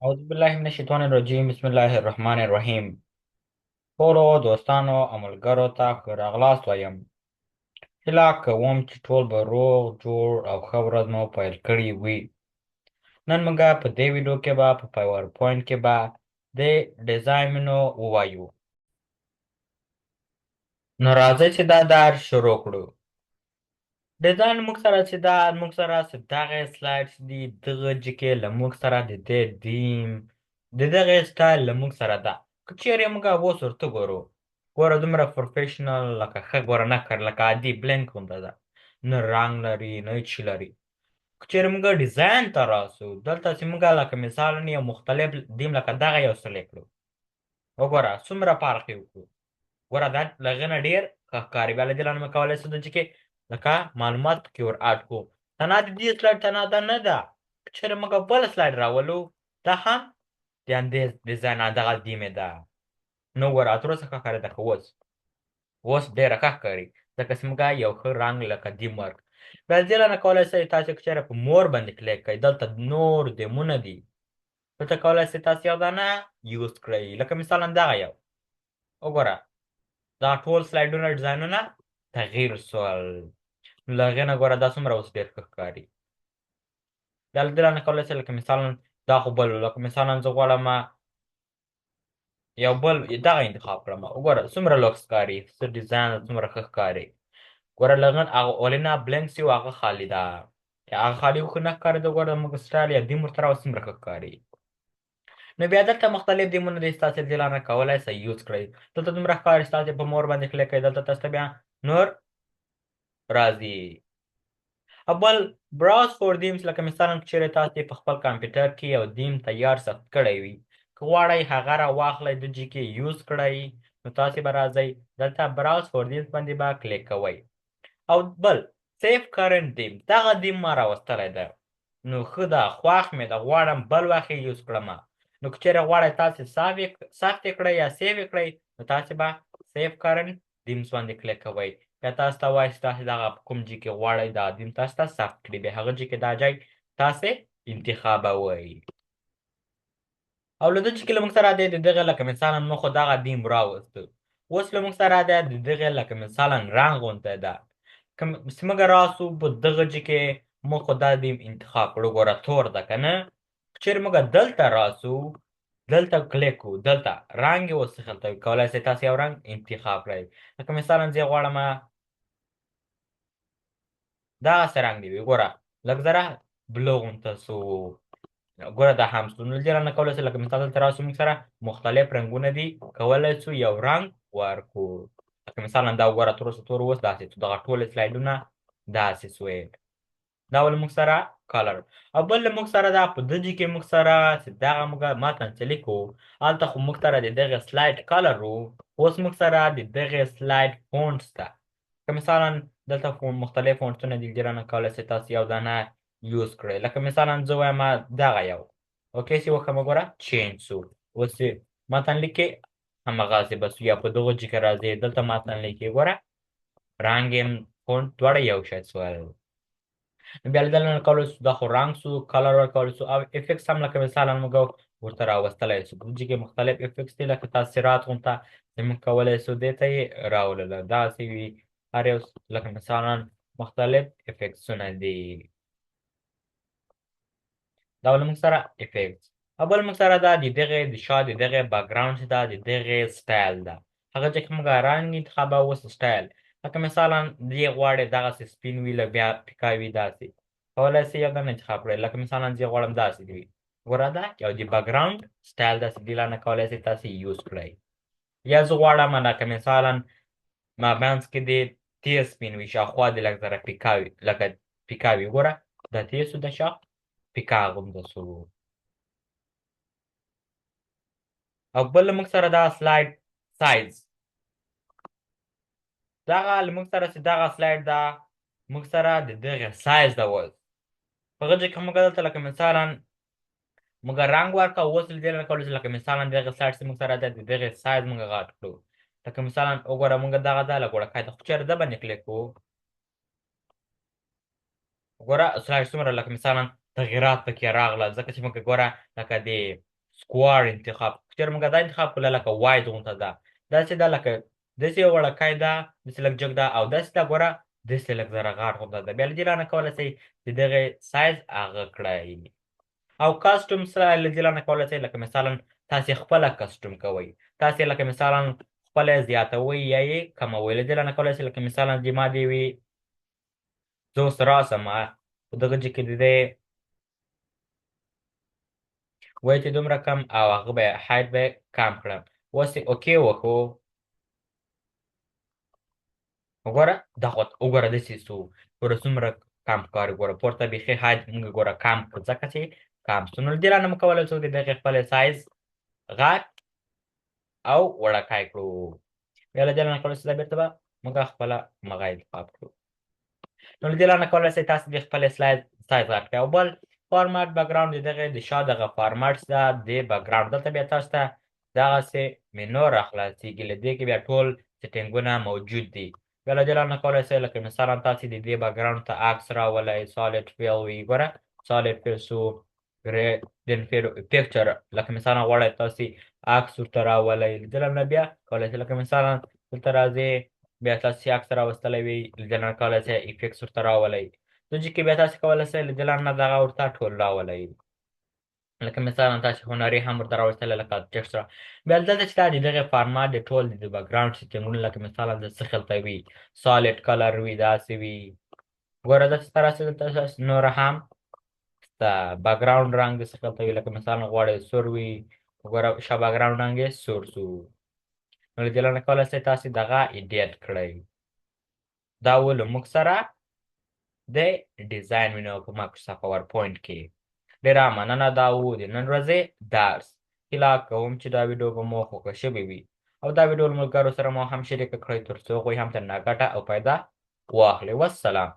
اعوذ بالله من الشیطان الرجیم بسم الله الرحمن الرحیم. ټولو دوستانو او ملګرو ته ښه راغلاست وایم. هیله کوم چې ټول به روغ جوړ او ښه ورځ مو پیل کړې وي. نن موږ په دې ویډیو کې به په پاور پوینټ کې به د ډیزاینونو ووایو. نو راځئ چې دا دار شروع کړو. ډیزاین موږ سره چې دغه سلایډز دي دغه جکې له موږ سره د دې دیم د دغه سټایل له موږ سره ده. که چیرې موږ اوس ورته ګورو، ګوره دومره پروفیشنل لکه ښه ګوره نه کړ لکه عادي بلینک غونډه ده، نه رنګ لري نه هیڅ شي لري. که چیرې موږ ډیزاین ته راسو دلته چې موږ لکه مثالا یو مختلف دیم لکه دغه یو سلیکټ کړو، وګوره څومره فرق یې وکړو. ګوره دا له هغې نه ډېر ښه ښکاري. بیا له دې لانه موږ کولی شو چې کې لکه معلومات پکې ور اډ کړو. تنها د دې سلایډ تنها دا نه ده، که چېرې موږ بل سلایډ راولو دا هم د همدې ډیزاین دغه دیمې ده. نو ګوره تر اوسه ښه ښکارېده، که اوس ډېره ښه ښکاري ځکه چې موږ یو ښه رنګ لکه دیم ورک. بیا له دې لانه کولی شئ تاسې که چېرې په مور باندې کلیک کړئ، دلته نور دیمونه دي، دلته کولی شئ تاسې یو دانه یوز کړئ لکه مثالا دغه یو. وګوره دا ټول سلایډونه ډیزاینونه تغییر سول. نو له هغې نه ګوره دا څومره اوس ډېر ښه ښکاري. بیا له دې نه کولی شئ لکه مثالا دا خو بل لکه مثالا زه غواړم یو بل دغه انتخاب کړم. وګوره څومره لوکس ښکاري، څه ډیزاین څومره ښه ښکاري. ګوره له هغه اولینه بلینک سي هغه خالي ده، هغه خالي خو نه ښکارېده. ګوره موږ سټایل یا دیم ورته راوست څومره ښه ښکاري. نو بیا دلته مختلف دیمونه دي، ستاسې دې لانه کولی شئ یوز کړئ. دلته دومره ښکاري، ستاسې په مور باندې کلیک کړئ، دلته تاسو ته بیا نور راځي. او بل براوز فور دیمز لکه مثالا که چیرې تاسې په خپل کمپیوټر کې یو دیم تیار ثبت کړی وي، که غواړئ هغه را واخلئ د جي کې یوز کړئ، نو تاسې به راځئ دلته براوز فور دیمز باندې به کلیک کوئ. او بل سیف کرنٹ دیم، دغه دیم ما راوستلی ده، نو ښه ده خوښ مې ده، غواړم بل وخت یې یوز کړمه. نو که چیرې غواړئ تاسې ثبت یې کړئ یا سیو یې کړئ، نو تاسې به سیف کرنٹ دیمز باندې کلیک کوئ. بیا تاسو ته وایي چې تاسې دغه په کوم جي کې غواړئ دا دیم تاسو ته ثبت کړي، بیا هغه جي کې دا ځای تاسې انتخابوئ. او له دې چې له موږ سره دی د دغه لکه مثالا موږ خو دغه دیم راوسته، اوس له موږ سره دی د دغه لکه مثالا رنګ غونتی ده. که موږ راسو په دغه جي کې موږ خو دا دیم انتخاب کړو، ګوره تور ده که نه. که چېرې موږ دلته راسو دلته کلیک کړو، دلته رنګ یې اوس هلته وي، کولی شئ تاسې یو رنګ انتخاب کړئ. لکه مثالا زه یې غواړم دغسې رنګ دې وي، ګوره لږ ذره بلو غونته سو. ګوره دا هم ستونزه لري، نه کولی شو لکه مثال دلته راسو موږ سره مختلف رنګونه دي، کولی شو یو رنګ ورکړو. لکه مثالا دا وګوره تور اوس تور اوس داسې دغه ټول سلایډونه داسې سوی. دا ول موږ سره کلر. او بل موږ سره دا په دجې کې موږ سره چې دغه موږ متن چې لیکو هلته خو موږ سره د دغه سلایډ کلر و، اوس موږ سره د دغه سلایډ فونټ شته. که مثالا دلته مختلف فونټونه دي، دې رانه کولی شئ تاسو یو دانه یوز کړئ. لکه مثالا زه وایم دغه یو اوکې چې وکړم، ګوره چینج سو. اوس چې متن لیکې همغسې به سو، یا په دغه جي کې راځئ دلته متن لیکې، ګوره رنګ یې فونټ دواړه یو شی سول. نو بیا له دې نه کولی شو دا خو رنګ سو، کلر ورکولی شو. او افیکټس هم لکه مثالا موږ ورته راوستلی شو. په دې کې مختلف افیکټس دي لکه تاثیرات غونته چې موږ کولی شو دې ته یې راولله. داسې وي هر یو لکه مثالا مختلف افیکټسونه دي. دا ول موږ سره افیکټس. او بل موږ سره دا د دغې د شا د دغې بیکګراونډ چې ده د دغې سټایل ده، هغه ځای کې موږ رنګ انتخابوو. اوس سټایل لکه مثالا دې غواړې دغسې سپین وي له بیا پیکا وي داسې، کولی شئ یو دانه انتخاب کړئ. لکه مثالا زه غواړم داسې دې وي، ګوره دا یو د بیکګراونډ سټایل داسې دې لانه کولی شئ تاسې یوز کړئ. یا زه غواړم لکه مثالا مابینځ کې دې تیز سپین وي، شاوخوا دې لږ ذره پیکا وي، لکه پیکا وي، ګوره دا تیز سو د شا پیکا غوندې سو. او بل موږ سره دا سلایډ سایز، دغه له موږ سره چې دغه سلایډ ده موږ سره د دغه سایز ده. اوس په هغه ځای کې موږ دلته لکه مثالا موږ رنګ ورکړو. اوس له دې نه کولی شو لکه مثالا دغه سلایډ چې موږ سره ده د دغې سایز موږ غټ کړو. لکه مثالا وګوره موږ دغه ده لږ وړوکی ده، خو چېرې ده باندې کلیک کوو، ګوره سلایډ څومره لکه مثالا تغییرات پکې راغله، ځکه چې موږ ګوره لکه د سکوار انتخاب چېرې موږ دا انتخاب کړله لکه واید غونته ده داسې ده لکه داسې یو وړکی ده داسې لږ جګ ده او داسې ده ګوره داسې لږ ذره غاټ غونته ده بیا له دې لانه کولی شئ د دغې سایز هغه کړئ او کاسټوم سره له دې لانه کولی شئ لکه مثلا تاسې خپله کسټوم کوئ تاسې لکه مثلا خپله زیاتوئ یا یې کموئ له دې لانه کولی شئ لکه مثلا د ما دې وي زه اوس راسم په دغه کې د دې وایي چې دومره کم او هغه به هایټ به کم کړم اوس یې اوکې وکړو وګوره دا خو وګوره داسې سو ګوره څومره کم ښکاري ګوره پورته بیخي هایټ موږ ګوره کم کړو ځکه چې کم سو نو له دې لانه موږ کولی شو د دغې خپلې سایز غټ او وړکی کړو بیا له دې لانه کولی شو دا بېرته به موږ خپله مغه انتخاب کړو نو له دې لانه کولی شئ تاسو د خپلې سایز غټ کړئ او بل فارمټ بکګراوند د دغې د شا دغه فارمټ ده د بکګراوند دلته بیا تاسو ته دغسې منو راخلاصېږي له دې کې بیا ټول سیټینګونه موجود دي بیا له دې لانه کولی شئ لکه مثلا تاسې د دې بکګراوند ته عکس راولئ سالډ فیل وي ګوره سالډ فیل سو پیکچر لکه مثلا غواړئ تاسې عکس ورته راولئ له دې لانه بیا کولی شئ لکه مثلا دلته راځئ بیا تاسې عکس راوستلی وي له دې لانه کولی شئ افیکټس ورته راولئ دوجې کې بیا تاسې کولی شئ له دې لانه دغه ورته ټول راولئ لکه مثلا تاسې هنري هم ورته راوستلی لکه ټکسټ را بیا دلته چې دا د دغې فارمات د ټول د بکګراوند سیټینګونه لکه مثلا د څه خلته وي سالډ کلر وي داسې وي ګوره داسې ته راسئ دلته نوره هم سته بکګراوند رنګ د څه خلته وي لکه مثلا غواړئ سور وي ګوره شا بکګراوند رنګ یې سور سو نو له دې لانه کولی شئ تاسې دغه ایډیټ کړئ دا و له موږ سره د ډیزاین وینو په مایکروسافټ پاور پوینټ کې ډېره مننه دا و د نن ورځې درس هیله کوم چې دا ویډیو به مو خوښه شوې وي او دا ویډیو له ملګرو سره مو هم شریکه کړئ تر څو هغوی هم ترې ګټه او پیدا واخلي والسلام